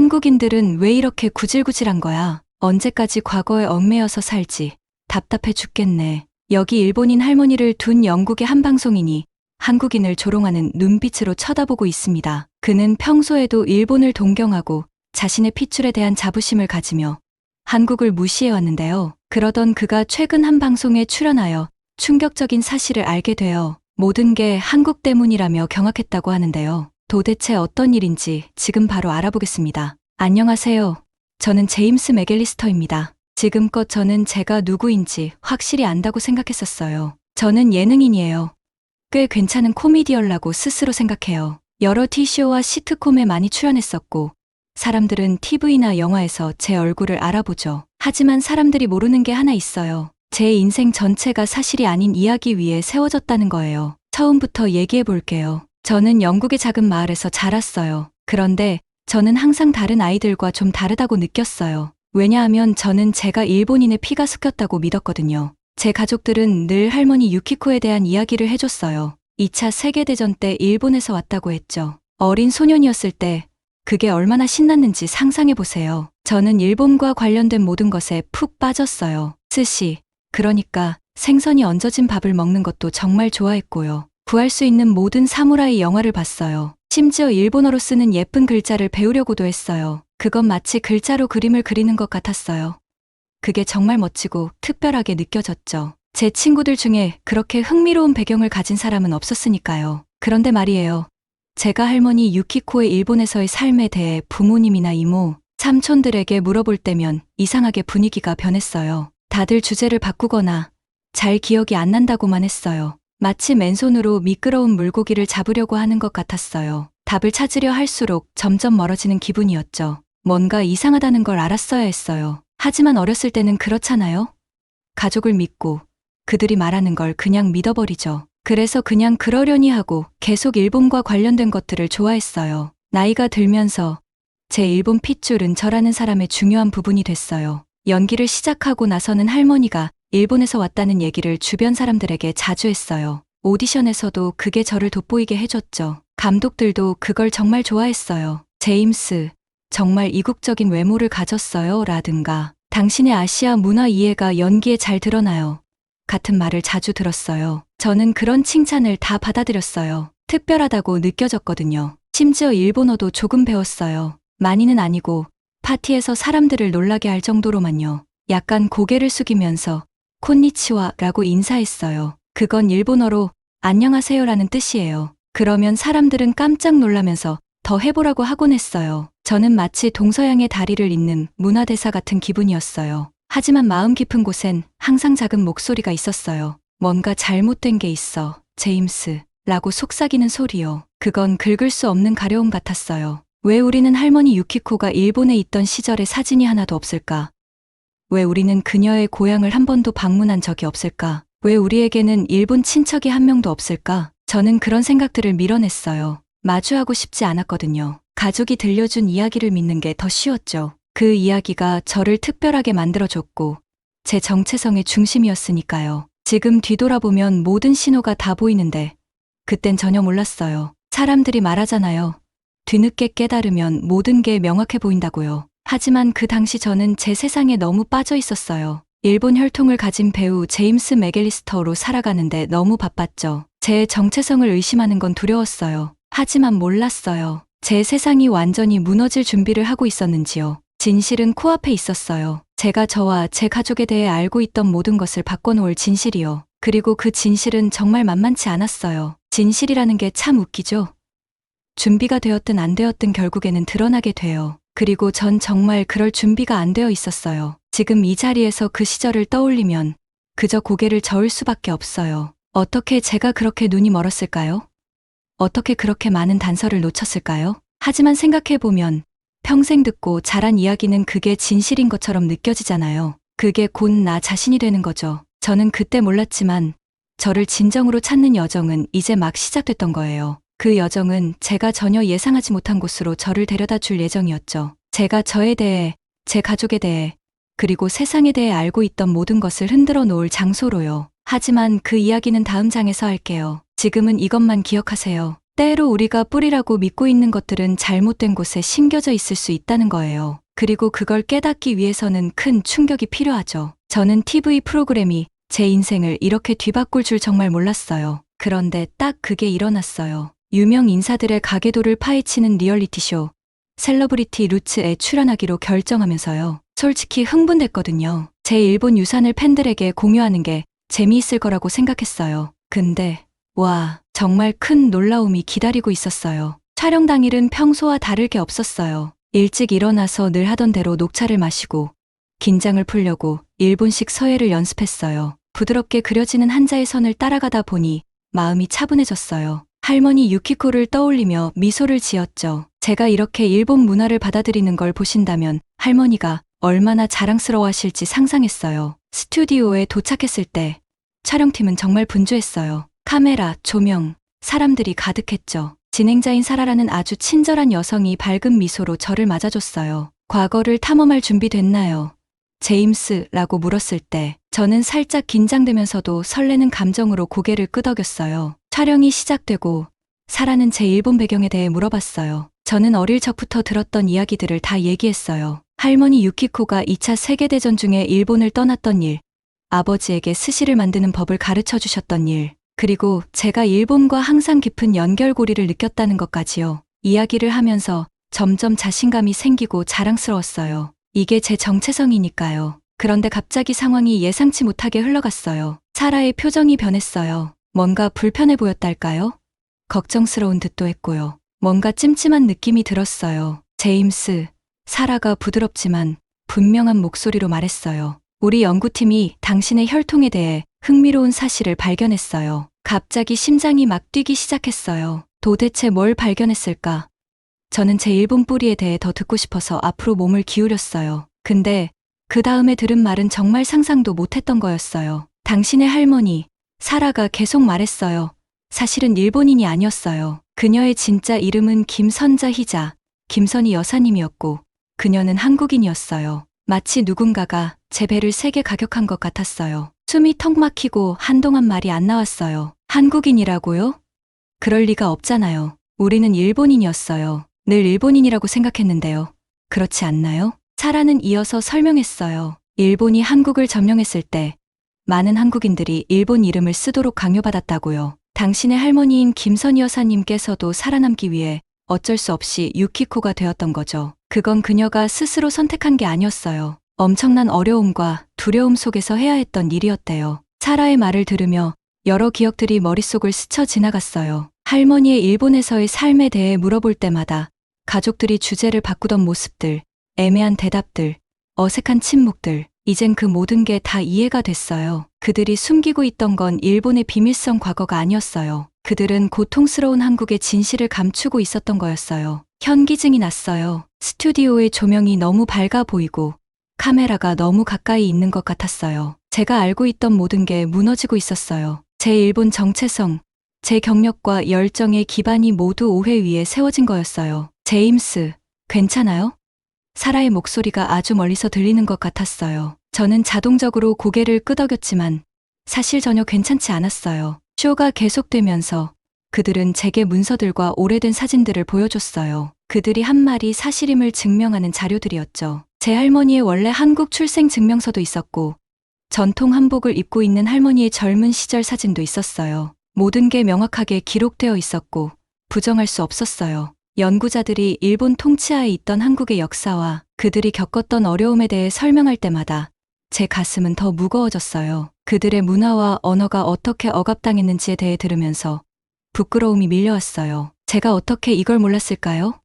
한국인들은 왜 이렇게 구질구질한 거야? 언제까지 과거에 얽매여서 살지? 답답해 죽겠네. 여기 일본인 할머니를 둔 영국의 한 방송인이 한국인을 조롱하는 눈빛으로 쳐다보고 있습니다. 그는 평소에도 일본을 동경하고 자신의 핏줄에 대한 자부심을 가지며 한국을 무시해왔는데요. 그러던 그가 최근 한 방송에 출연하여 충격적인 사실을 알게 되어 모든 게 한국 때문이라며 경악했다고 하는데요. 도대체 어떤 일인지 지금 바로 알아보겠습니다. 안녕하세요. 저는 제임스 맥앨리스터입니다. 지금껏 저는 제가 누구인지 확실히 안다고 생각했었어요. 저는 예능인이에요. 꽤 괜찮은 코미디언라고 스스로 생각해요. 여러 티쇼와 시트콤에 많이 출연했었고 사람들은 TV나 영화에서 제 얼굴을 알아보죠. 하지만 사람들이 모르는 게 하나 있어요. 제 인생 전체가 사실이 아닌 이야기 위에 세워졌다는 거예요. 처음부터 얘기해 볼게요. 저는 영국의 작은 마을에서 자랐어요. 그런데 저는 항상 다른 아이들과 좀 다르다고 느꼈어요. 왜냐하면 저는 제가 일본인의 피가 섞였다고 믿었거든요. 제 가족들은 늘 할머니 유키코에 대한 이야기를 해줬어요. 2차 세계대전 때 일본에서 왔다고 했죠. 어린 소년이었을 때 그게 얼마나 신났는지 상상해보세요. 저는 일본과 관련된 모든 것에 푹 빠졌어요. 스시, 그러니까 생선이 얹어진 밥을 먹는 것도 정말 좋아했고요. 구할 수 있는 모든 사무라이 영화를 봤어요. 심지어 일본어로 쓰는 예쁜 글자를 배우려고도 했어요. 그건 마치 글자로 그림을 그리는 것 같았어요. 그게 정말 멋지고 특별하게 느껴졌죠. 제 친구들 중에 그렇게 흥미로운 배경을 가진 사람은 없었으니까요. 그런데 말이에요. 제가 할머니 유키코의 일본에서의 삶에 대해 부모님이나 이모, 삼촌들에게 물어볼 때면 이상하게 분위기가 변했어요. 다들 주제를 바꾸거나 잘 기억이 안 난다고만 했어요. 마치 맨손으로 미끄러운 물고기를 잡으려고 하는 것 같았어요. 답을 찾으려 할수록 점점 멀어지는 기분이었죠. 뭔가 이상하다는 걸 알았어야 했어요. 하지만 어렸을 때는 그렇잖아요. 가족을 믿고 그들이 말하는 걸 그냥 믿어버리죠. 그래서 그냥 그러려니 하고 계속 일본과 관련된 것들을 좋아했어요. 나이가 들면서 제 일본 핏줄은 저라는 사람의 중요한 부분이 됐어요. 연기를 시작하고 나서는 할머니가 일본에서 왔다는 얘기를 주변 사람들에게 자주 했어요. 오디션에서도 그게 저를 돋보이게 해줬죠. 감독들도 그걸 정말 좋아했어요. 제임스, 정말 이국적인 외모를 가졌어요. 라든가 당신의 아시아 문화 이해가 연기에 잘 드러나요. 같은 말을 자주 들었어요. 저는 그런 칭찬을 다 받아들였어요. 특별하다고 느껴졌거든요. 심지어 일본어도 조금 배웠어요. 많이는 아니고 파티에서 사람들을 놀라게 할 정도로만요. 약간 고개를 숙이면서 콘니치와라고 인사했어요. 그건 일본어로 안녕하세요라는 뜻이에요. 그러면 사람들은 깜짝 놀라면서 더 해보라고 하곤 했어요. 저는 마치 동서양의 다리를 잇는 문화대사 같은 기분이었어요. 하지만 마음 깊은 곳엔 항상 작은 목소리가 있었어요. 뭔가 잘못된 게 있어, 제임스. 라고 속삭이는 소리요. 그건 긁을 수 없는 가려움 같았어요. 왜 우리는 할머니 유키코가 일본에 있던 시절의 사진이 하나도 없을까? 왜 우리는 그녀의 고향을 한 번도 방문한 적이 없을까? 왜 우리에게는 일본 친척이 한 명도 없을까? 저는 그런 생각들을 밀어냈어요. 마주하고 싶지 않았거든요. 가족이 들려준 이야기를 믿는 게 더 쉬웠죠. 그 이야기가 저를 특별하게 만들어줬고 제 정체성의 중심이었으니까요. 지금 뒤돌아보면 모든 신호가 다 보이는데 그땐 전혀 몰랐어요. 사람들이 말하잖아요. 뒤늦게 깨달으면 모든 게 명확해 보인다고요. 하지만 그 당시 저는 제 세상에 너무 빠져 있었어요. 일본 혈통을 가진 배우 제임스 맥앨리스터로 살아가는데 너무 바빴죠. 제 정체성을 의심하는 건 두려웠어요. 하지만 몰랐어요. 제 세상이 완전히 무너질 준비를 하고 있었는지요. 진실은 코앞에 있었어요. 제가 저와 제 가족에 대해 알고 있던 모든 것을 바꿔놓을 진실이요. 그리고 그 진실은 정말 만만치 않았어요. 진실이라는 게 참 웃기죠? 준비가 되었든 안 되었든 결국에는 드러나게 돼요. 그리고 전 정말 그럴 준비가 안 되어 있었어요. 지금 이 자리에서 그 시절을 떠올리면 그저 고개를 저을 수밖에 없어요. 어떻게 제가 그렇게 눈이 멀었을까요? 어떻게 그렇게 많은 단서를 놓쳤을까요? 하지만 생각해보면 평생 듣고 자란 이야기는 그게 진실인 것처럼 느껴지잖아요. 그게 곧 나 자신이 되는 거죠. 저는 그때 몰랐지만 저를 진정으로 찾는 여정은 이제 막 시작됐던 거예요. 그 여정은 제가 전혀 예상하지 못한 곳으로 저를 데려다 줄 예정이었죠. 제가 저에 대해, 제 가족에 대해, 그리고 세상에 대해 알고 있던 모든 것을 흔들어 놓을 장소로요. 하지만 그 이야기는 다음 장에서 할게요. 지금은 이것만 기억하세요. 때로 우리가 뿌리라고 믿고 있는 것들은 잘못된 곳에 심겨져 있을 수 있다는 거예요. 그리고 그걸 깨닫기 위해서는 큰 충격이 필요하죠. 저는 TV 프로그램이 제 인생을 이렇게 뒤바꿀 줄 정말 몰랐어요. 그런데 딱 그게 일어났어요. 유명 인사들의 가계도를 파헤치는 리얼리티쇼 셀러브리티 루츠에 출연하기로 결정하면서요. 솔직히 흥분됐거든요. 제 일본 유산을 팬들에게 공유하는 게 재미있을 거라고 생각했어요. 근데 와, 정말 큰 놀라움이 기다리고 있었어요. 촬영 당일은 평소와 다를 게 없었어요. 일찍 일어나서 늘 하던 대로 녹차를 마시고 긴장을 풀려고 일본식 서예를 연습했어요. 부드럽게 그려지는 한자의 선을 따라가다 보니 마음이 차분해졌어요. 할머니 유키코를 떠올리며 미소를 지었죠. 제가 이렇게 일본 문화를 받아들이는 걸 보신다면 할머니가 얼마나 자랑스러워하실지 상상했어요. 스튜디오에 도착했을 때 촬영팀은 정말 분주했어요. 카메라, 조명, 사람들이 가득했죠. 진행자인 사라라는 아주 친절한 여성이 밝은 미소로 저를 맞아줬어요. 과거를 탐험할 준비 됐나요? 제임스라고 물었을 때 저는 살짝 긴장되면서도 설레는 감정으로 고개를 끄덕였어요. 촬영이 시작되고 사라는 제 일본 배경에 대해 물어봤어요. 저는 어릴 적부터 들었던 이야기들을 다 얘기했어요. 할머니 유키코가 2차 세계대전 중에 일본을 떠났던 일, 아버지에게 스시를 만드는 법을 가르쳐 주셨던 일, 그리고 제가 일본과 항상 깊은 연결고리를 느꼈다는 것까지요. 이야기를 하면서 점점 자신감이 생기고 자랑스러웠어요. 이게 제 정체성이니까요. 그런데 갑자기 상황이 예상치 못하게 흘러갔어요. 사라의 표정이 변했어요. 뭔가 불편해 보였달까요? 걱정스러운 듯도 했고요. 뭔가 찜찜한 느낌이 들었어요. 제임스, 사라가 부드럽지만 분명한 목소리로 말했어요. 우리 연구팀이 당신의 혈통에 대해 흥미로운 사실을 발견했어요. 갑자기 심장이 막 뛰기 시작했어요. 도대체 뭘 발견했을까? 저는 제 일본 뿌리에 대해 더 듣고 싶어서 앞으로 몸을 기울였어요. 근데 그 다음에 들은 말은 정말 상상도 못했던 거였어요. 당신의 할머니, 사라가 계속 말했어요. 사실은 일본인이 아니었어요. 그녀의 진짜 이름은 김선자 희자, 김선희 여사님이었고 그녀는 한국인이었어요. 마치 누군가가 제 배를 세게 가격한 것 같았어요. 숨이 턱 막히고 한동안 말이 안 나왔어요. 한국인이라고요? 그럴 리가 없잖아요. 우리는 일본인이었어요. 늘 일본인이라고 생각했는데요. 그렇지 않나요? 사라는 이어서 설명했어요. 일본이 한국을 점령했을 때 많은 한국인들이 일본 이름을 쓰도록 강요받았다고요. 당신의 할머니인 김선희 여사님께서도 살아남기 위해 어쩔 수 없이 유키코가 되었던 거죠. 그건 그녀가 스스로 선택한 게 아니었어요. 엄청난 어려움과 두려움 속에서 해야 했던 일이었대요. 사라의 말을 들으며 여러 기억들이 머릿속을 스쳐 지나갔어요. 할머니의 일본에서의 삶에 대해 물어볼 때마다 가족들이 주제를 바꾸던 모습들, 애매한 대답들, 어색한 침묵들, 이젠 그 모든 게 다 이해가 됐어요. 그들이 숨기고 있던 건 일본의 비밀성 과거가 아니었어요. 그들은 고통스러운 한국의 진실을 감추고 있었던 거였어요. 현기증이 났어요. 스튜디오의 조명이 너무 밝아 보이고 카메라가 너무 가까이 있는 것 같았어요. 제가 알고 있던 모든 게 무너지고 있었어요. 제 일본 정체성, 제 경력과 열정의 기반이 모두 오해 위에 세워진 거였어요. 제임스, 괜찮아요? 사라의 목소리가 아주 멀리서 들리는 것 같았어요. 저는 자동적으로 고개를 끄덕였지만 사실 전혀 괜찮지 않았어요. 쇼가 계속되면서 그들은 제게 문서들과 오래된 사진들을 보여줬어요. 그들이 한 말이 사실임을 증명하는 자료들이었죠. 제 할머니의 원래 한국 출생 증명서도 있었고 전통 한복을 입고 있는 할머니의 젊은 시절 사진도 있었어요. 모든 게 명확하게 기록되어 있었고 부정할 수 없었어요. 연구자들이 일본 통치하에 있던 한국의 역사와 그들이 겪었던 어려움에 대해 설명할 때마다 제 가슴은 더 무거워졌어요. 그들의 문화와 언어가 어떻게 억압당했는지에 대해 들으면서 부끄러움이 밀려왔어요. 제가 어떻게 이걸 몰랐을까요?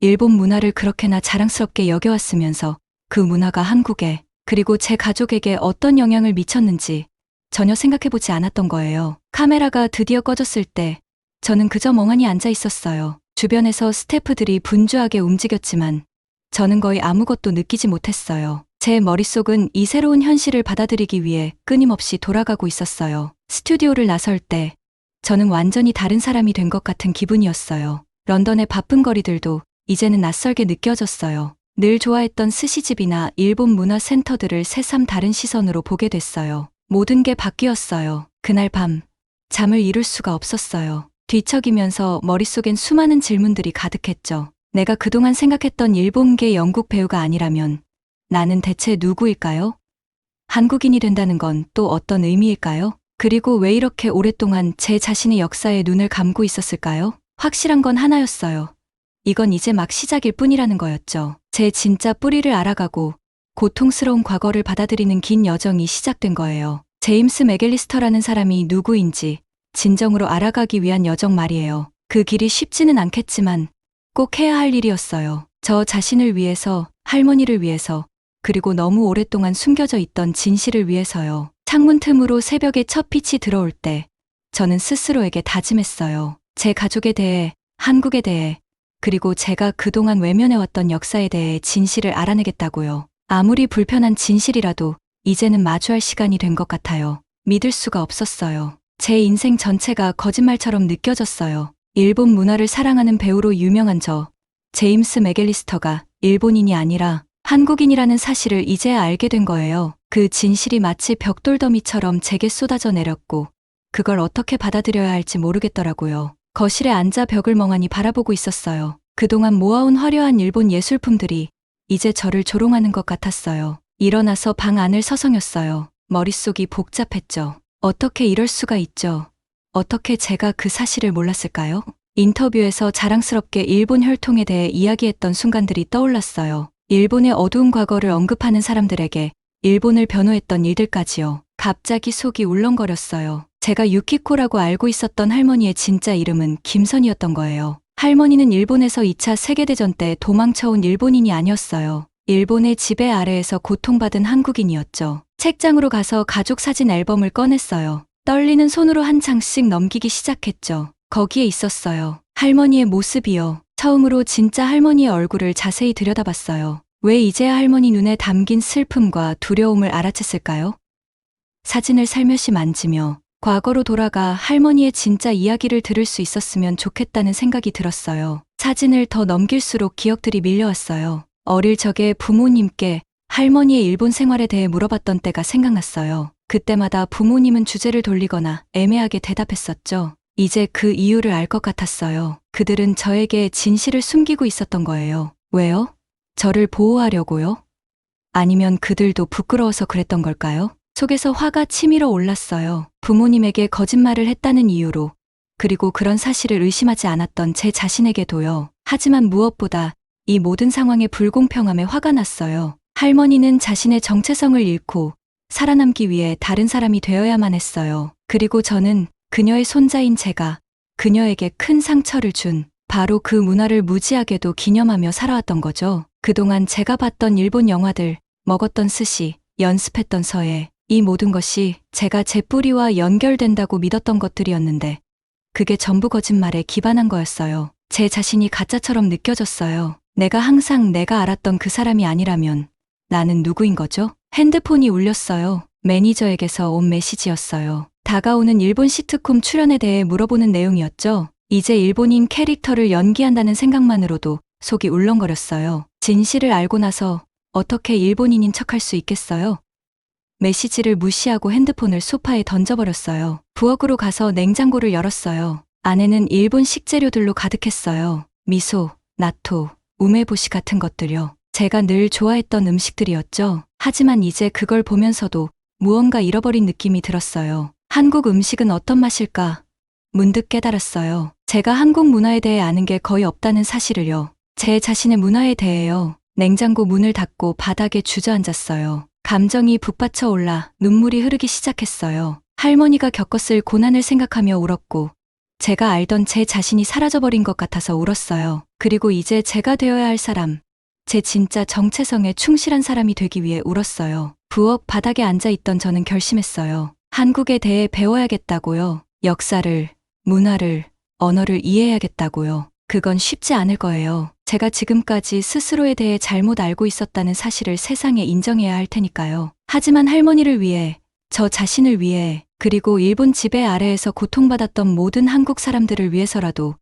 일본 문화를 그렇게나 자랑스럽게 여겨왔으면서 그 문화가 한국에 그리고 제 가족에게 어떤 영향을 미쳤는지 전혀 생각해보지 않았던 거예요. 카메라가 드디어 꺼졌을 때 저는 그저 멍하니 앉아 있었어요. 주변에서 스태프들이 분주하게 움직였지만 저는 거의 아무것도 느끼지 못했어요. 제 머릿속은 이 새로운 현실을 받아들이기 위해 끊임없이 돌아가고 있었어요. 스튜디오를 나설 때 저는 완전히 다른 사람이 된 것 같은 기분이었어요. 런던의 바쁜 거리들도 이제는 낯설게 느껴졌어요. 늘 좋아했던 스시집이나 일본 문화 센터들을 새삼 다른 시선으로 보게 됐어요. 모든 게 바뀌었어요. 그날 밤 잠을 이룰 수가 없었어요. 뒤척이면서 머릿속엔 수많은 질문들이 가득했죠. 내가 그동안 생각했던 일본계 영국 배우가 아니라면 나는 대체 누구일까요? 한국인이 된다는 건 또 어떤 의미일까요? 그리고 왜 이렇게 오랫동안 제 자신의 역사에 눈을 감고 있었을까요? 확실한 건 하나였어요. 이건 이제 막 시작일 뿐이라는 거였죠. 제 진짜 뿌리를 알아가고 고통스러운 과거를 받아들이는 긴 여정이 시작된 거예요. 제임스 맥앨리스터라는 사람이 누구인지 진정으로 알아가기 위한 여정 말이에요. 그 길이 쉽지는 않겠지만 꼭 해야 할 일이었어요. 저 자신을 위해서, 할머니를 위해서, 그리고 너무 오랫동안 숨겨져 있던 진실을 위해서요. 창문 틈으로 새벽에 첫 빛이 들어올 때 저는 스스로에게 다짐했어요. 제 가족에 대해, 한국에 대해, 그리고 제가 그동안 외면해왔던 역사에 대해 진실을 알아내겠다고요. 아무리 불편한 진실이라도 이제는 마주할 시간이 된 것 같아요. 믿을 수가 없었어요. 제 인생 전체가 거짓말처럼 느껴졌어요. 일본 문화를 사랑하는 배우로 유명한 제임스 맥앨리스터가 일본인이 아니라 한국인이라는 사실을 이제야 알게 된 거예요. 그 진실이 마치 벽돌더미처럼 제게 쏟아져 내렸고 그걸 어떻게 받아들여야 할지 모르겠더라고요. 거실에 앉아 벽을 멍하니 바라보고 있었어요. 그동안 모아온 화려한 일본 예술품들이 이제 저를 조롱하는 것 같았어요. 일어나서 방 안을 서성였어요. 머릿속이 복잡했죠. 어떻게 이럴 수가 있죠? 어떻게 제가 그 사실을 몰랐을까요? 인터뷰에서 자랑스럽게 일본 혈통에 대해 이야기했던 순간들이 떠올랐어요. 일본의 어두운 과거를 언급하는 사람들에게 일본을 변호했던 일들까지요. 갑자기 속이 울렁거렸어요. 제가 유키코라고 알고 있었던 할머니의 진짜 이름은 김선이었던 거예요. 할머니는 일본에서 2차 세계대전 때 도망쳐온 일본인이 아니었어요. 일본의 지배 아래에서 고통받은 한국인이었죠. 책장으로 가서 가족 사진 앨범을 꺼냈어요. 떨리는 손으로 한 장씩 넘기기 시작했죠. 거기에 있었어요. 할머니의 모습이요. 처음으로 진짜 할머니의 얼굴을 자세히 들여다봤어요. 왜 이제야 할머니 눈에 담긴 슬픔과 두려움을 알아챘을까요? 사진을 살며시 만지며 과거로 돌아가 할머니의 진짜 이야기를 들을 수 있었으면 좋겠다는 생각이 들었어요. 사진을 더 넘길수록 기억들이 밀려왔어요. 어릴 적에 부모님께 할머니의 일본 생활에 대해 물어봤던 때가 생각났어요. 그때마다 부모님은 주제를 돌리거나 애매하게 대답했었죠. 이제 그 이유를 알 것 같았어요. 그들은 저에게 진실을 숨기고 있었던 거예요. 왜요? 저를 보호하려고요? 아니면 그들도 부끄러워서 그랬던 걸까요? 속에서 화가 치밀어 올랐어요. 부모님에게 거짓말을 했다는 이유로, 그리고 그런 사실을 의심하지 않았던 제 자신에게도요. 하지만 무엇보다 이 모든 상황의 불공평함에 화가 났어요. 할머니는 자신의 정체성을 잃고 살아남기 위해 다른 사람이 되어야만 했어요. 그리고 저는 그녀의 손자인 제가 그녀에게 큰 상처를 준 바로 그 문화를 무지하게도 기념하며 살아왔던 거죠. 그동안 제가 봤던 일본 영화들, 먹었던 스시, 연습했던 서예, 이 모든 것이 제가 제 뿌리와 연결된다고 믿었던 것들이었는데 그게 전부 거짓말에 기반한 거였어요. 제 자신이 가짜처럼 느껴졌어요. 내가 항상 내가 알았던 그 사람이 아니라면 나는 누구인 거죠? 핸드폰이 울렸어요. 매니저에게서 온 메시지였어요. 다가오는 일본 시트콤 출연에 대해 물어보는 내용이었죠. 이제 일본인 캐릭터를 연기한다는 생각만으로도 속이 울렁거렸어요. 진실을 알고 나서 어떻게 일본인인 척할 수 있겠어요? 메시지를 무시하고 핸드폰을 소파에 던져버렸어요. 부엌으로 가서 냉장고를 열었어요. 안에는 일본 식재료들로 가득했어요. 미소, 나토, 우메보시 같은 것들요. 제가 늘 좋아했던 음식들이었죠. 하지만 이제 그걸 보면서도 무언가 잃어버린 느낌이 들었어요. 한국 음식은 어떤 맛일까? 문득 깨달았어요. 제가 한국 문화에 대해 아는 게 거의 없다는 사실을요. 제 자신의 문화에 대해요. 냉장고 문을 닫고 바닥에 주저앉았어요. 감정이 북받쳐 올라 눈물이 흐르기 시작했어요. 할머니가 겪었을 고난을 생각하며 울었고 제가 알던 제 자신이 사라져버린 것 같아서 울었어요. 그리고 이제 제가 되어야 할 사람, 제 진짜 정체성에 충실한 사람이 되기 위해 울었어요. 부엌 바닥에 앉아있던 저는 결심했어요. 한국에 대해 배워야겠다고요. 역사를, 문화를, 언어를 이해해야겠다고요. 그건 쉽지 않을 거예요. 제가 지금까지 스스로에 대해 잘못 알고 있었다는 사실을 세상에 인정해야 할 테니까요. 하지만 할머니를 위해, 저 자신을 위해, 그리고 일본 지배 아래에서 고통받았던 모든 한국 사람들을 위해서라도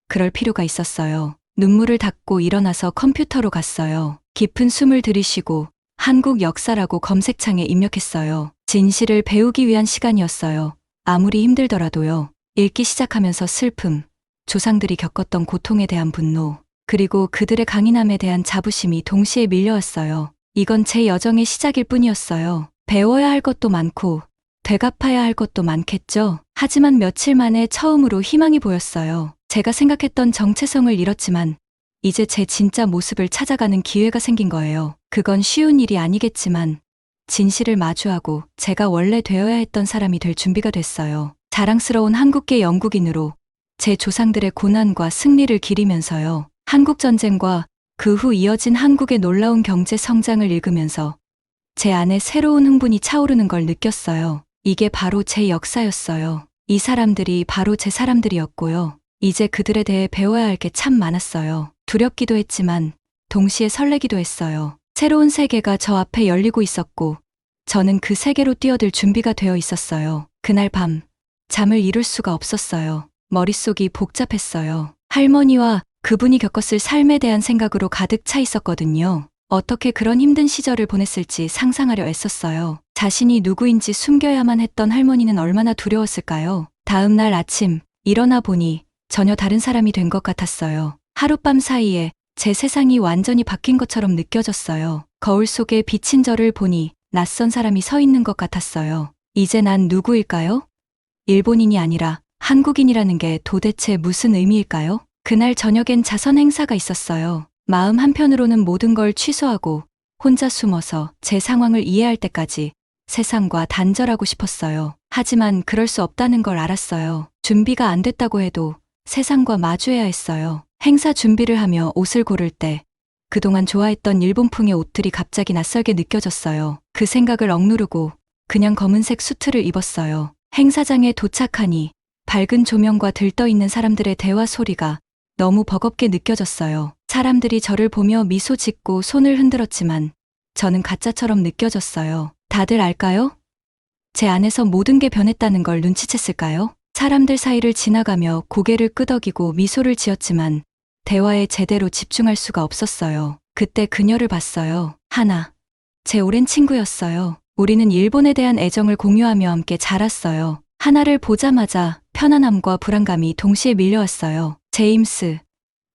그럴 필요가 있었어요. 눈물을 닦고 일어나서 컴퓨터로 갔어요. 깊은 숨을 들이쉬고 한국 역사라고 검색창에 입력했어요. 진실을 배우기 위한 시간이었어요. 아무리 힘들더라도요. 읽기 시작하면서 슬픔, 조상들이 겪었던 고통에 대한 분노, 그리고 그들의 강인함에 대한 자부심이 동시에 밀려왔어요. 이건 제 여정의 시작일 뿐이었어요. 배워야 할 것도 많고 되갚아야 할 것도 많겠죠. 하지만 며칠 만에 처음으로 희망이 보였어요. 제가 생각했던 정체성을 잃었지만 이제 제 진짜 모습을 찾아가는 기회가 생긴 거예요. 그건 쉬운 일이 아니겠지만 진실을 마주하고 제가 원래 되어야 했던 사람이 될 준비가 됐어요. 자랑스러운 한국계 영국인으로 제 조상들의 고난과 승리를 기리면서요. 한국전쟁과 그 후 이어진 한국의 놀라운 경제 성장을 읽으면서 제 안에 새로운 흥분이 차오르는 걸 느꼈어요. 이게 바로 제 역사였어요. 이 사람들이 바로 제 사람들이었고요. 이제 그들에 대해 배워야 할 게 참 많았어요. 두렵기도 했지만 동시에 설레기도 했어요. 새로운 세계가 저 앞에 열리고 있었고 저는 그 세계로 뛰어들 준비가 되어 있었어요. 그날 밤 잠을 이룰 수가 없었어요. 머릿속이 복잡했어요. 할머니와 그분이 겪었을 삶에 대한 생각으로 가득 차 있었거든요. 어떻게 그런 힘든 시절을 보냈을지 상상하려 애썼어요. 자신이 누구인지 숨겨야만 했던 할머니는 얼마나 두려웠을까요? 다음 날 아침 일어나 보니 전혀 다른 사람이 된 것 같았어요. 하룻밤 사이에 제 세상이 완전히 바뀐 것처럼 느껴졌어요. 거울 속에 비친 저를 보니 낯선 사람이 서 있는 것 같았어요. 이제 난 누구일까요? 일본인이 아니라 한국인이라는 게 도대체 무슨 의미일까요? 그날 저녁엔 자선 행사가 있었어요. 마음 한편으로는 모든 걸 취소하고 혼자 숨어서 제 상황을 이해할 때까지 세상과 단절하고 싶었어요. 하지만 그럴 수 없다는 걸 알았어요. 준비가 안 됐다고 해도 세상과 마주해야 했어요. 행사 준비를 하며 옷을 고를 때 그동안 좋아했던 일본풍의 옷들이 갑자기 낯설게 느껴졌어요. 그 생각을 억누르고 그냥 검은색 수트를 입었어요. 행사장에 도착하니 밝은 조명과 들떠있는 사람들의 대화 소리가 너무 버겁게 느껴졌어요. 사람들이 저를 보며 미소 짓고 손을 흔들었지만 저는 가짜처럼 느껴졌어요. 다들 알까요? 제 안에서 모든 게 변했다는 걸 눈치챘을까요? 사람들 사이를 지나가며 고개를 끄덕이고 미소를 지었지만 대화에 제대로 집중할 수가 없었어요. 그때 그녀를 봤어요. 하나. 제 오랜 친구였어요. 우리는 일본에 대한 애정을 공유하며 함께 자랐어요. 하나를 보자마자 편안함과 불안감이 동시에 밀려왔어요. 제임스.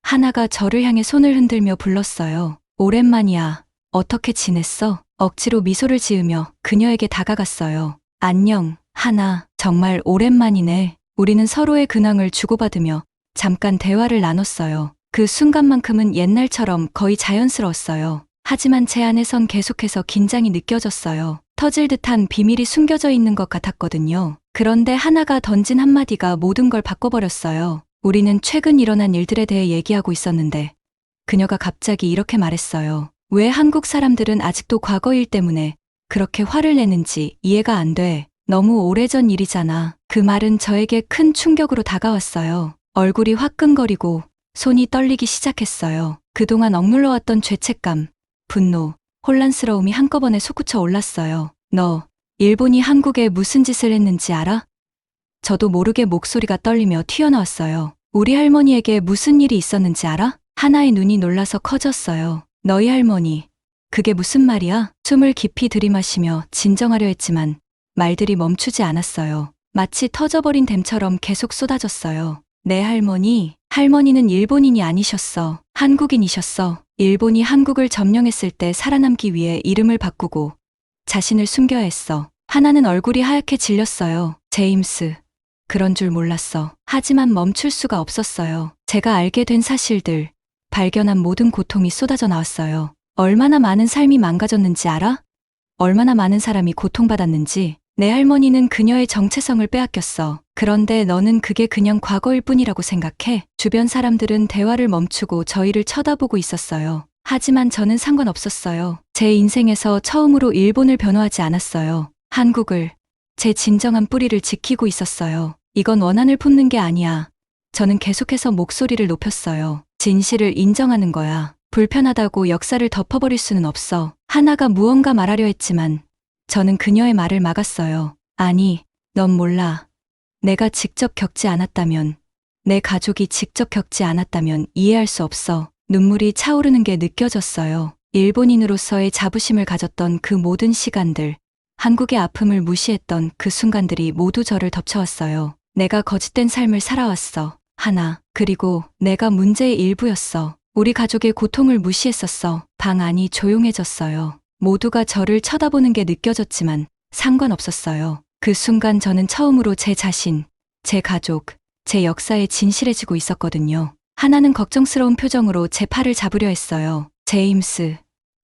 하나가 저를 향해 손을 흔들며 불렀어요. 오랜만이야. 어떻게 지냈어? 억지로 미소를 지으며 그녀에게 다가갔어요. 안녕, 하나. 정말 오랜만이네. 우리는 서로의 근황을 주고받으며 잠깐 대화를 나눴어요. 그 순간만큼은 옛날처럼 거의 자연스러웠어요. 하지만 제 안에선 계속해서 긴장이 느껴졌어요. 터질 듯한 비밀이 숨겨져 있는 것 같았거든요. 그런데 하나가 던진 한마디가 모든 걸 바꿔버렸어요. 우리는 최근 일어난 일들에 대해 얘기하고 있었는데 그녀가 갑자기 이렇게 말했어요. 왜 한국 사람들은 아직도 과거 일 때문에 그렇게 화를 내는지 이해가 안 돼. 너무 오래전 일이잖아. 그 말은 저에게 큰 충격으로 다가왔어요. 얼굴이 화끈거리고 손이 떨리기 시작했어요. 그동안 억눌러왔던 죄책감, 분노, 혼란스러움이 한꺼번에 솟구쳐 올랐어요. 너, 일본이 한국에 무슨 짓을 했는지 알아? 저도 모르게 목소리가 떨리며 튀어나왔어요. 우리 할머니에게 무슨 일이 있었는지 알아? 하나의 눈이 놀라서 커졌어요. 너희 할머니, 그게 무슨 말이야? 숨을 깊이 들이마시며 진정하려 했지만 말들이 멈추지 않았어요. 마치 터져버린 댐처럼 계속 쏟아졌어요. 내 할머니는 일본인이 아니셨어. 한국인이셨어. 일본이 한국을 점령했을 때 살아남기 위해 이름을 바꾸고 자신을 숨겨야 했어. 하나는 얼굴이 하얗게 질렸어요. 제임스, 그런 줄 몰랐어. 하지만 멈출 수가 없었어요. 제가 알게 된 사실들, 발견한 모든 고통이 쏟아져 나왔어요. 얼마나 많은 삶이 망가졌는지 알아? 얼마나 많은 사람이 고통받았는지. 내 할머니는 그녀의 정체성을 빼앗겼어. 그런데 너는 그게 그냥 과거일 뿐이라고 생각해. 주변 사람들은 대화를 멈추고 저희를 쳐다보고 있었어요. 하지만 저는 상관없었어요. 제 인생에서 처음으로 일본을 변호하지 않았어요. 한국을, 제 진정한 뿌리를 지키고 있었어요. 이건 원한을 품는 게 아니야. 저는 계속해서 목소리를 높였어요. 진실을 인정하는 거야. 불편하다고 역사를 덮어버릴 수는 없어. 하나가 무언가 말하려 했지만 저는 그녀의 말을 막았어요. 아니, 넌 몰라. 내가 직접 겪지 않았다면, 내 가족이 직접 겪지 않았다면 이해할 수 없어. 눈물이 차오르는 게 느껴졌어요. 일본인으로서의 자부심을 가졌던 그 모든 시간들, 한국의 아픔을 무시했던 그 순간들이 모두 저를 덮쳐왔어요. 내가 거짓된 삶을 살아왔어. 하나. 그리고 내가 문제의 일부였어. 우리 가족의 고통을 무시했었어. 방 안이 조용해졌어요. 모두가 저를 쳐다보는 게 느껴졌지만 상관없었어요. 그 순간 저는 처음으로 제 자신, 제 가족, 제 역사에 진실해지고 있었거든요. 하나는 걱정스러운 표정으로 제 팔을 잡으려 했어요. 제임스,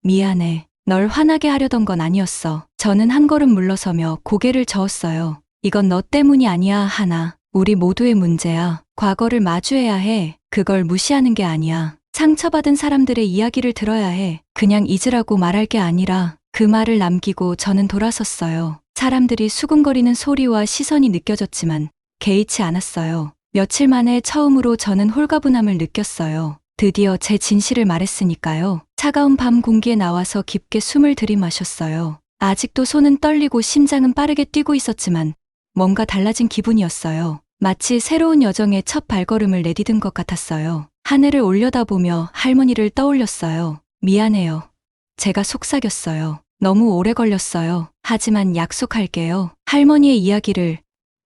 미안해. 널 화나게 하려던 건 아니었어. 저는 한 걸음 물러서며 고개를 저었어요. 이건 너 때문이 아니야, 하나. 우리 모두의 문제야. 과거를 마주해야 해. 그걸 무시하는 게 아니야. 상처받은 사람들의 이야기를 들어야 해. 그냥 잊으라고 말할 게 아니라. 그 말을 남기고 저는 돌아섰어요. 사람들이 수군거리는 소리와 시선이 느껴졌지만 개의치 않았어요. 며칠 만에 처음으로 저는 홀가분함을 느꼈어요. 드디어 제 진실을 말했으니까요. 차가운 밤 공기에 나와서 깊게 숨을 들이마셨어요. 아직도 손은 떨리고 심장은 빠르게 뛰고 있었지만 뭔가 달라진 기분이었어요. 마치 새로운 여정의 첫 발걸음을 내디딘 것 같았어요. 하늘을 올려다보며 할머니를 떠올렸어요. 미안해요. 제가 속삭였어요. 너무 오래 걸렸어요. 하지만 약속할게요. 할머니의 이야기를,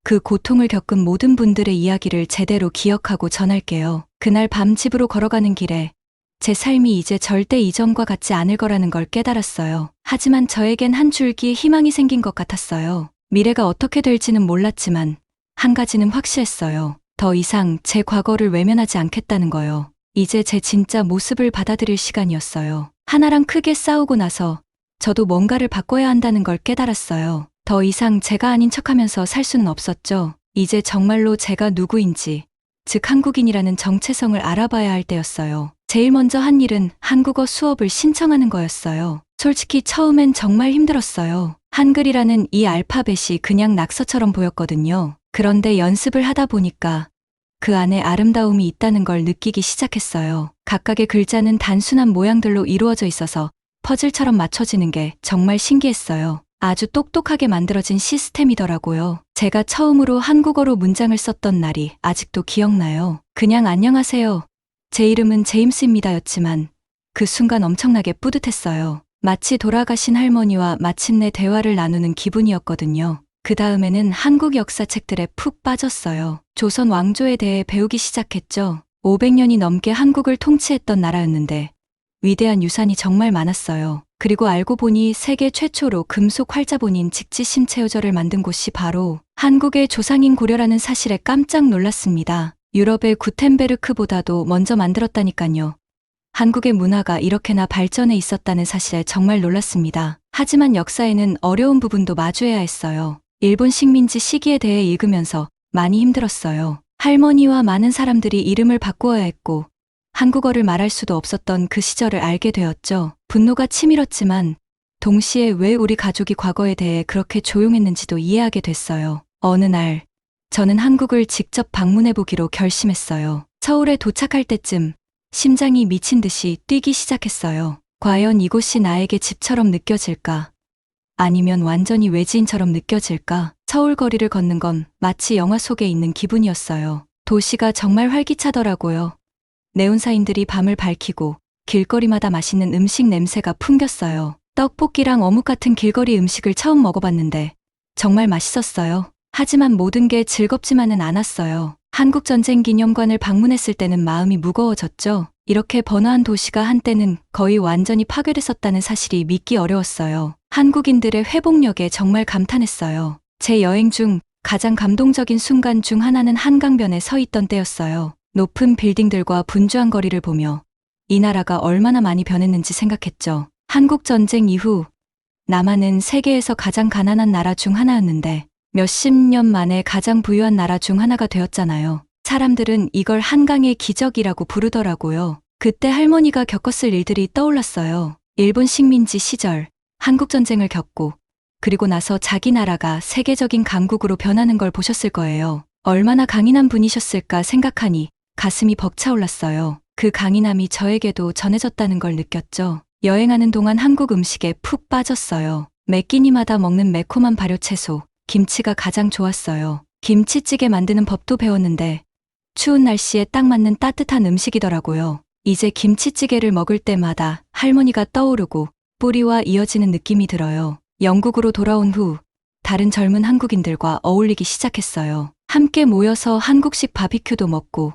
그 고통을 겪은 모든 분들의 이야기를 제대로 기억하고 전할게요. 그날 밤 집으로 걸어가는 길에 제 삶이 이제 절대 이전과 같지 않을 거라는 걸 깨달았어요. 하지만 저에겐 한 줄기의 희망이 생긴 것 같았어요. 미래가 어떻게 될지는 몰랐지만 한 가지는 확실했어요. 더 이상 제 과거를 외면하지 않겠다는 거요. 이제 제 진짜 모습을 받아들일 시간이었어요. 하나랑 크게 싸우고 나서 저도 뭔가를 바꿔야 한다는 걸 깨달았어요. 더 이상 제가 아닌 척하면서 살 수는 없었죠. 이제 정말로 제가 누구인지, 즉 한국인이라는 정체성을 알아봐야 할 때였어요. 제일 먼저 한 일은 한국어 수업을 신청하는 거였어요. 솔직히 처음엔 정말 힘들었어요. 한글이라는 이 알파벳이 그냥 낙서처럼 보였거든요. 그런데 연습을 하다 보니까 그 안에 아름다움이 있다는 걸 느끼기 시작했어요. 각각의 글자는 단순한 모양들로 이루어져 있어서 퍼즐처럼 맞춰지는 게 정말 신기했어요. 아주 똑똑하게 만들어진 시스템이더라고요. 제가 처음으로 한국어로 문장을 썼던 날이 아직도 기억나요. 그냥 안녕하세요. 제 이름은 제임스입니다 였지만 그 순간 엄청나게 뿌듯했어요. 마치 돌아가신 할머니와 마침내 대화를 나누는 기분이었거든요. 그 다음에는 한국 역사책들에 푹 빠졌어요. 조선 왕조에 대해 배우기 시작했죠. 500년이 넘게 한국을 통치했던 나라였는데 위대한 유산이 정말 많았어요. 그리고 알고 보니 세계 최초로 금속 활자본인 직지심체유절을 만든 곳이 바로 한국의 조상인 고려라는 사실에 깜짝 놀랐습니다. 유럽의 구텐베르크보다도 먼저 만들었다니까요. 한국의 문화가 이렇게나 발전해 있었다는 사실에 정말 놀랐습니다. 하지만 역사에는 어려운 부분도 마주해야 했어요. 일본 식민지 시기에 대해 읽으면서 많이 힘들었어요. 할머니와 많은 사람들이 이름을 바꾸어야 했고 한국어를 말할 수도 없었던 그 시절을 알게 되었죠. 분노가 치밀었지만 동시에 왜 우리 가족이 과거에 대해 그렇게 조용했는지도 이해하게 됐어요. 어느 날 저는 한국을 직접 방문해보기로 결심했어요. 서울에 도착할 때쯤 심장이 미친 듯이 뛰기 시작했어요. 과연 이곳이 나에게 집처럼 느껴질까? 아니면 완전히 외지인처럼 느껴질까? 서울 거리를 걷는 건 마치 영화 속에 있는 기분이었어요. 도시가 정말 활기차더라고요. 네온사인들이 밤을 밝히고 길거리마다 맛있는 음식 냄새가 풍겼어요. 떡볶이랑 어묵 같은 길거리 음식을 처음 먹어봤는데 정말 맛있었어요. 하지만 모든 게 즐겁지만은 않았어요. 한국전쟁 기념관을 방문했을 때는 마음이 무거워졌죠. 이렇게 번화한 도시가 한때는 거의 완전히 파괴됐었다는 사실이 믿기 어려웠어요. 한국인들의 회복력에 정말 감탄했어요. 제 여행 중 가장 감동적인 순간 중 하나는 한강변에 서 있던 때였어요. 높은 빌딩들과 분주한 거리를 보며 이 나라가 얼마나 많이 변했는지 생각했죠. 한국전쟁 이후 남한은 세계에서 가장 가난한 나라 중 하나였는데 몇십 년 만에 가장 부유한 나라 중 하나가 되었잖아요. 사람들은 이걸 한강의 기적이라고 부르더라고요. 그때 할머니가 겪었을 일들이 떠올랐어요. 일본 식민지 시절 한국전쟁을 겪고 그리고 나서 자기 나라가 세계적인 강국으로 변하는 걸 보셨을 거예요. 얼마나 강인한 분이셨을까 생각하니 가슴이 벅차올랐어요. 그 강인함이 저에게도 전해졌다는 걸 느꼈죠. 여행하는 동안 한국 음식에 푹 빠졌어요. 매 끼니마다 먹는 매콤한 발효채소, 김치가 가장 좋았어요. 김치찌개 만드는 법도 배웠는데 추운 날씨에 딱 맞는 따뜻한 음식이더라고요. 이제 김치찌개를 먹을 때마다 할머니가 떠오르고 뿌리와 이어지는 느낌이 들어요. 영국으로 돌아온 후 다른 젊은 한국인들과 어울리기 시작했어요. 함께 모여서 한국식 바비큐도 먹고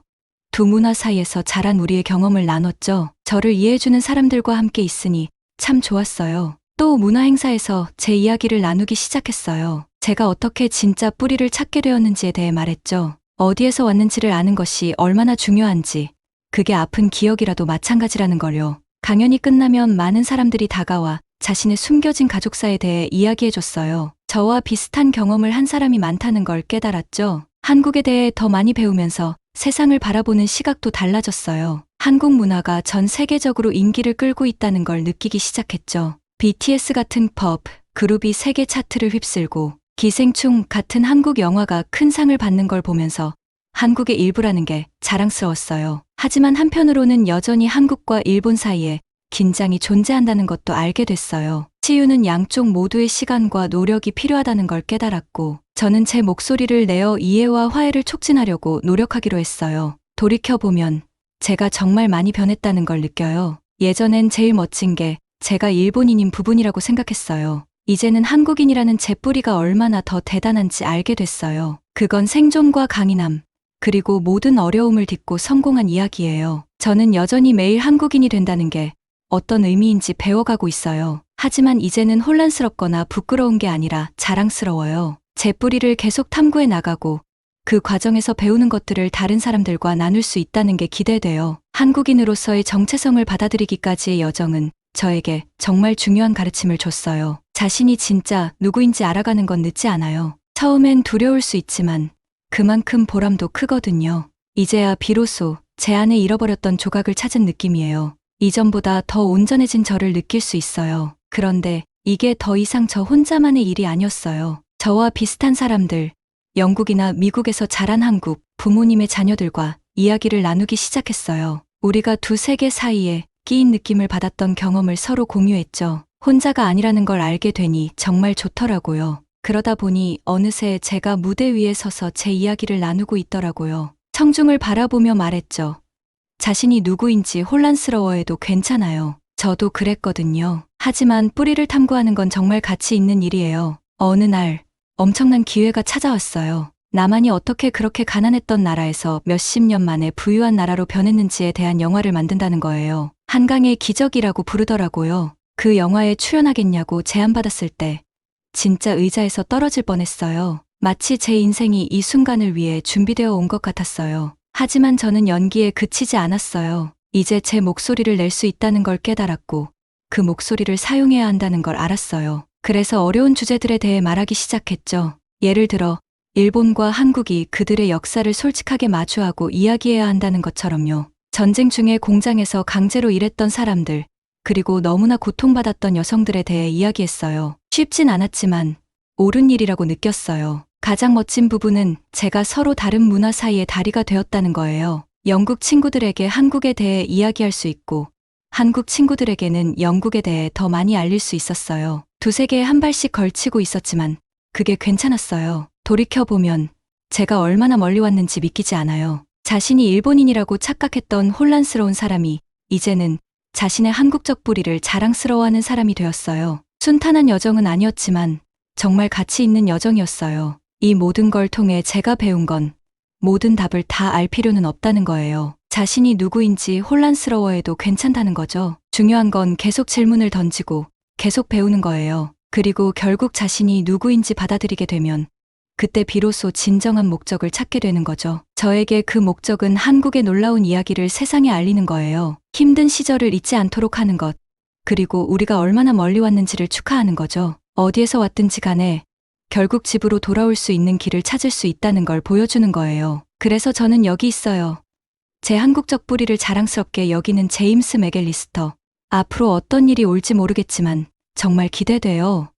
두 문화 사이에서 자란 우리의 경험을 나눴죠. 저를 이해해주는 사람들과 함께 있으니 참 좋았어요. 또 문화 행사에서 제 이야기를 나누기 시작했어요. 제가 어떻게 진짜 뿌리를 찾게 되었는지에 대해 말했죠. 어디에서 왔는지를 아는 것이 얼마나 중요한지, 그게 아픈 기억이라도 마찬가지라는 걸요. 강연이 끝나면 많은 사람들이 다가와 자신의 숨겨진 가족사에 대해 이야기해줬어요. 저와 비슷한 경험을 한 사람이 많다는 걸 깨달았죠. 한국에 대해 더 많이 배우면서 세상을 바라보는 시각도 달라졌어요. 한국 문화가 전 세계적으로 인기를 끌고 있다는 걸 느끼기 시작했죠. BTS 같은 팝 그룹이 세계 차트를 휩쓸고 기생충 같은 한국 영화가 큰 상을 받는 걸 보면서 한국의 일부라는 게 자랑스러웠어요. 하지만 한편으로는 여전히 한국과 일본 사이에 긴장이 존재한다는 것도 알게 됐어요. 치유는 양쪽 모두의 시간과 노력이 필요하다는 걸 깨달았고, 저는 제 목소리를 내어 이해와 화해를 촉진하려고 노력하기로 했어요. 돌이켜보면 제가 정말 많이 변했다는 걸 느껴요. 예전엔 제일 멋진 게 제가 일본인인 부분이라고 생각했어요. 이제는 한국인이라는 제 뿌리가 얼마나 더 대단한지 알게 됐어요. 그건 생존과 강인함, 그리고 모든 어려움을 딛고 성공한 이야기예요. 저는 여전히 매일 한국인이 된다는 게 어떤 의미인지 배워가고 있어요. 하지만 이제는 혼란스럽거나 부끄러운 게 아니라 자랑스러워요. 제 뿌리를 계속 탐구해 나가고 그 과정에서 배우는 것들을 다른 사람들과 나눌 수 있다는 게 기대돼요. 한국인으로서의 정체성을 받아들이기까지의 여정은 저에게 정말 중요한 가르침을 줬어요. 자신이 진짜 누구인지 알아가는 건 늦지 않아요. 처음엔 두려울 수 있지만 그만큼 보람도 크거든요. 이제야 비로소 제 안에 잃어버렸던 조각을 찾은 느낌이에요. 이전보다 더 온전해진 저를 느낄 수 있어요. 그런데 이게 더 이상 저 혼자만의 일이 아니었어요. 저와 비슷한 사람들, 영국이나 미국에서 자란 한국 부모님의 자녀들과 이야기를 나누기 시작했어요. 우리가 두 세계 사이에 끼인 느낌을 받았던 경험을 서로 공유했죠. 혼자가 아니라는 걸 알게 되니 정말 좋더라고요. 그러다 보니 어느새 제가 무대 위에 서서 제 이야기를 나누고 있더라고요. 청중을 바라보며 말했죠. 자신이 누구인지 혼란스러워해도 괜찮아요. 저도 그랬거든요. 하지만 뿌리를 탐구하는 건 정말 가치 있는 일이에요. 어느 날 엄청난 기회가 찾아왔어요. 나만이 어떻게 그렇게 가난했던 나라에서 몇십 년 만에 부유한 나라로 변했는지에 대한 영화를 만든다는 거예요. 한강의 기적이라고 부르더라고요. 그 영화에 출연하겠냐고 제안받았을 때 진짜 의자에서 떨어질 뻔했어요. 마치 제 인생이 이 순간을 위해 준비되어 온 것 같았어요. 하지만 저는 연기에 그치지 않았어요. 이제 제 목소리를 낼 수 있다는 걸 깨달았고 그 목소리를 사용해야 한다는 걸 알았어요. 그래서 어려운 주제들에 대해 말하기 시작했죠. 예를 들어 일본과 한국이 그들의 역사를 솔직하게 마주하고 이야기해야 한다는 것처럼요. 전쟁 중에 공장에서 강제로 일했던 사람들, 그리고 너무나 고통받았던 여성들에 대해 이야기했어요. 쉽진 않았지만 옳은 일이라고 느꼈어요. 가장 멋진 부분은 제가 서로 다른 문화 사이의 다리가 되었다는 거예요. 영국 친구들에게 한국에 대해 이야기할 수 있고 한국 친구들에게는 영국에 대해 더 많이 알릴 수 있었어요. 두 세계에 한 발씩 걸치고 있었지만 그게 괜찮았어요. 돌이켜보면 제가 얼마나 멀리 왔는지 믿기지 않아요. 자신이 일본인이라고 착각했던 혼란스러운 사람이 이제는 자신의 한국적 뿌리를 자랑스러워하는 사람이 되었어요. 순탄한 여정은 아니었지만 정말 가치 있는 여정이었어요. 이 모든 걸 통해 제가 배운 건 모든 답을 다 알 필요는 없다는 거예요. 자신이 누구인지 혼란스러워해도 괜찮다는 거죠. 중요한 건 계속 질문을 던지고 계속 배우는 거예요. 그리고 결국 자신이 누구인지 받아들이게 되면 그때 비로소 진정한 목적을 찾게 되는 거죠. 저에게 그 목적은 한국의 놀라운 이야기를 세상에 알리는 거예요. 힘든 시절을 잊지 않도록 하는 것, 그리고 우리가 얼마나 멀리 왔는지를 축하하는 거죠. 어디에서 왔든지 간에 결국 집으로 돌아올 수 있는 길을 찾을 수 있다는 걸 보여주는 거예요. 그래서 저는 여기 있어요. 제 한국적 뿌리를 자랑스럽게 여기는 제임스 맥앨리스터. 앞으로 어떤 일이 올지 모르겠지만 정말 기대돼요.